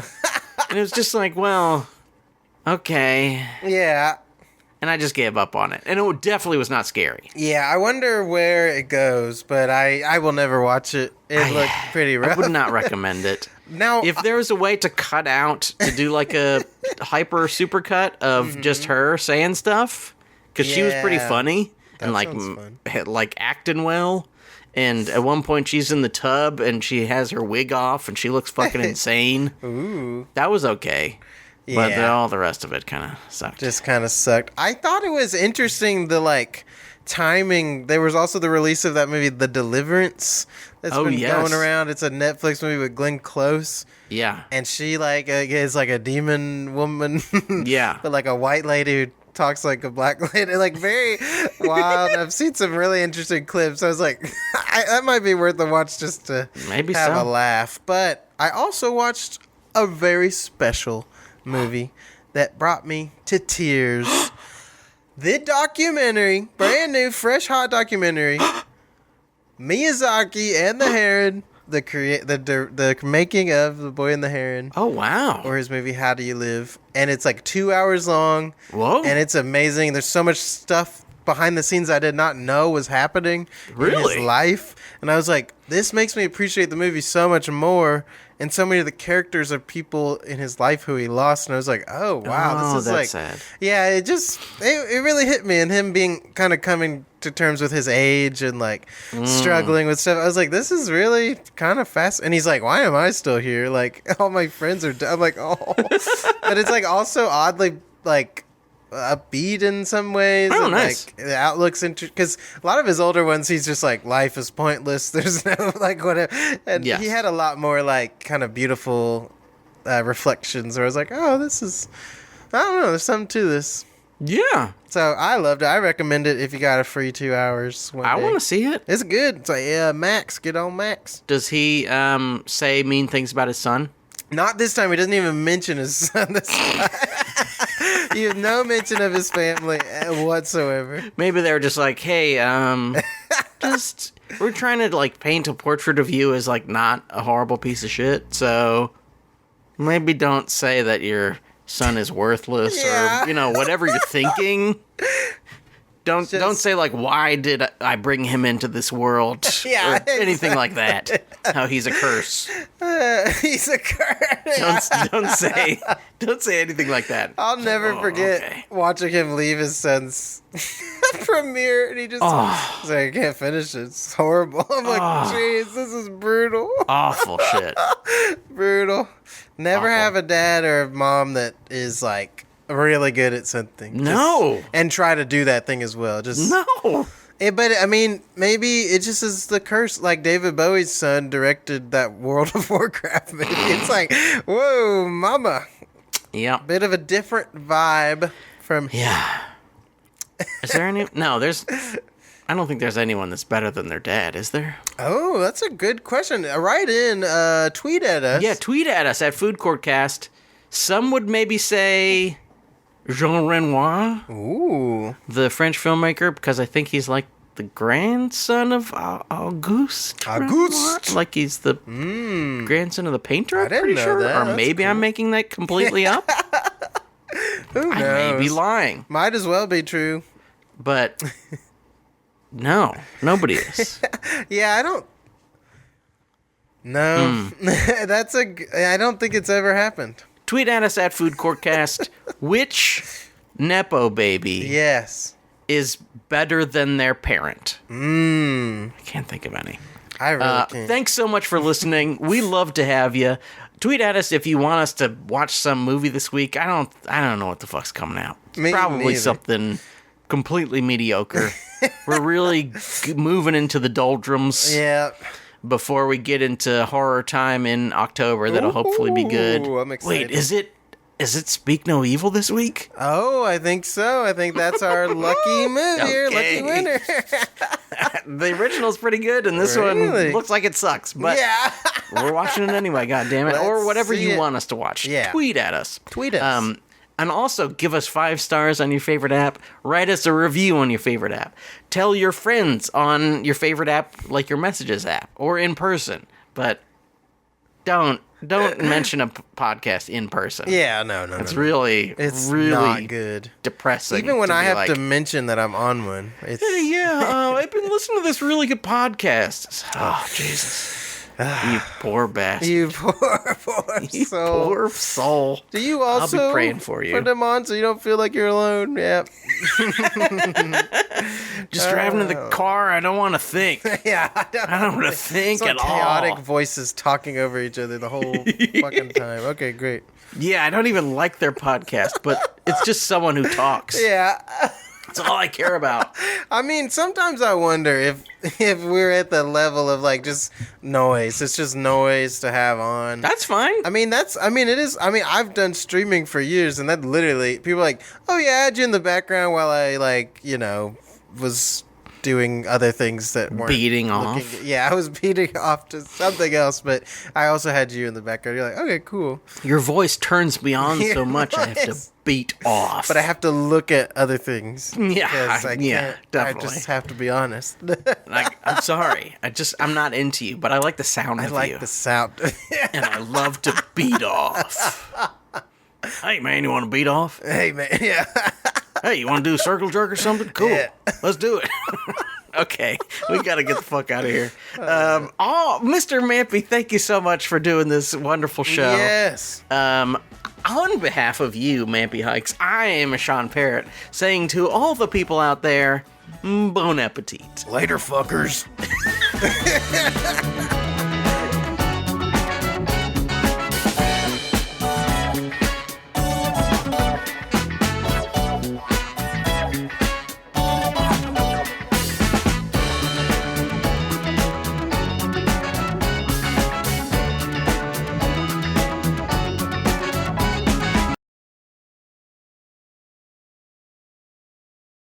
And it was just like, well, okay. Yeah. And I just gave up on it. And it definitely was not scary. Yeah, I wonder where it goes, but I will never watch it. It looked pretty rough. I would not recommend it. Now, if there was a way to cut out, to do like a hyper supercut of just her saying stuff, because she was pretty funny and like acting well. And at one point she's in the tub and she has her wig off and she looks fucking insane. Ooh. That was okay. Yeah. But all the rest of it kind of sucked. Just kind of sucked. I thought it was interesting, the like timing. There was also the release of that movie, The Deliverance, that's been going around. It's a Netflix movie with Glenn Close. Yeah. And she like is like a demon woman. Yeah. But like a white lady who talks like a black lady, like very wild. I've seen some really interesting clips. I was like, that might be worth a watch just to have a laugh. But I also watched a very special movie that brought me to tears. The documentary, brand new, fresh, hot documentary, Miyazaki and the Heron, the making of The Boy and the Heron. Oh, wow. Or his movie, How Do You Live? And it's like 2 hours long. Whoa. And it's amazing. There's so much stuff behind the scenes I did not know was happening in his life. And I was like, this makes me appreciate the movie so much more. And so many of the characters are people in his life who he lost. And I was like, oh, wow. This is like, sad. Yeah, it really hit me. And him being kind of coming to terms with his age and like struggling with stuff. I was like, this is really kind of fast. And he's like, why am I still here? Like, all my friends are dead. I'm like, oh. But it's like also oddly like upbeat in some ways. Oh, and, nice. Like, the outlook's interesting. Because a lot of his older ones, he's just like, life is pointless. There's no like whatever. And he had a lot more like kind of beautiful reflections where I was like, oh, this is, I don't know, there's something to this. Yeah. So I loved it. I recommend it if you got a free 2 hours. I want to see it. It's good. It's like, Max, get on Max. Does he say mean things about his son? Not this time. He doesn't even mention his son this time. You have no mention of his family whatsoever. Maybe they're just like, hey, just we're trying to like paint a portrait of you as like not a horrible piece of shit. So maybe don't say that your son is worthless or whatever you're thinking. Don't say like, why did I bring him into this world? Yeah, or anything like that. How he's a curse. He's a curse. Don't say anything like that. I'll never forget watching him leave his son's premiere, and he just he's like, I can't finish it. It's horrible. I'm like, jeez, this is brutal. Awful shit. Brutal. Never have a dad or a mom that is like really good at something. No. And try to do that thing as well. Just no. But I mean, maybe it just is the curse. Like David Bowie's son directed that World of Warcraft movie. It's like, whoa, mama. Yeah. Bit of a different vibe from. Yeah. Is there any? No, there's. I don't think there's anyone that's better than their dad, is there? Oh, that's a good question. Write in, tweet at us. Yeah, tweet at us at Food Court Cast. Some would maybe say Jean Renoir. Ooh. The French filmmaker, because I think he's like the grandson of Auguste. Auguste. Like he's the grandson of the painter, I'm didn't pretty know sure. that. Or That's maybe I'm making that completely up. Who knows? I may be lying. Might as well be true. But no, nobody is. Yeah, I don't. No, I don't think it's ever happened. Tweet at us at Food Court Cast. Which Nepo baby Yes. is better than their parent? I can't think of any. I really can't. Thanks so much for listening. We love to have you. Tweet at us if you want us to watch some movie this week. I don't know what the fuck's coming out. Me Probably neither. something completely mediocre. We're really moving into the doldrums. Yeah. Before we get into horror time in October, that'll hopefully be good. Ooh, I'm excited. Wait, is it Speak No Evil this week? Oh, I think so. I think that's our lucky movie, Okay. lucky winner. The original's pretty good, and this Really? one looks like it sucks. But Yeah. we're watching it anyway, goddammit. Or Let's whatever see you it. want us to watch. Yeah. Tweet at us. Tweet us. And also, give us 5 stars on your favorite app. Write us a review on your favorite app. Tell your friends on your favorite app, like your Messages app, or in person. But don't mention a podcast in person. Yeah, no. It's really not good. depressing. Even when I be have like, to mention that I'm on one, it's hey, yeah, I've been listening to this really good podcast. Oh, Jesus. You poor bastard. you poor You soul. poor soul. Do you also I'll be praying for you. put them on so you don't feel like you're alone? Yep. Just driving in the car, I don't want to think. Yeah, I I don't want to think it's like at all. chaotic voices talking over each other the whole fucking time. Okay, great. Yeah, I don't even like their podcast, but it's just someone who talks. Yeah. That's all I care about. I mean, sometimes I wonder if we're at the level of like just noise. It's just noise to have on. That's fine. it is. I mean, I've done streaming for years, and that literally people are like, oh yeah, I had you in the background while I was doing other things that weren't Beating looking off. good. Yeah, I was beating off to something else, but I also had you in the background. You're like, okay, cool. Your voice turns me on so Your much I have to voice. beat off. But I have to look at other things. Yeah, 'cause I yeah, can't- definitely. I just have to be honest. I'm sorry. I'm not into you, but I like the sound I of like you. the sound. And I love to beat off. Hey, man, you want to beat off? Hey, man. Yeah. Hey, you want to do a circle jerk or something? Cool. Yeah. Let's do it. Okay, we got to get the fuck out of here. Mr. Mampy, thank you so much for doing this wonderful show. Yes. On behalf of you, Mampy Hikes, I am Sean Parrott, saying to all the people out there, bon appetit. Later, fuckers.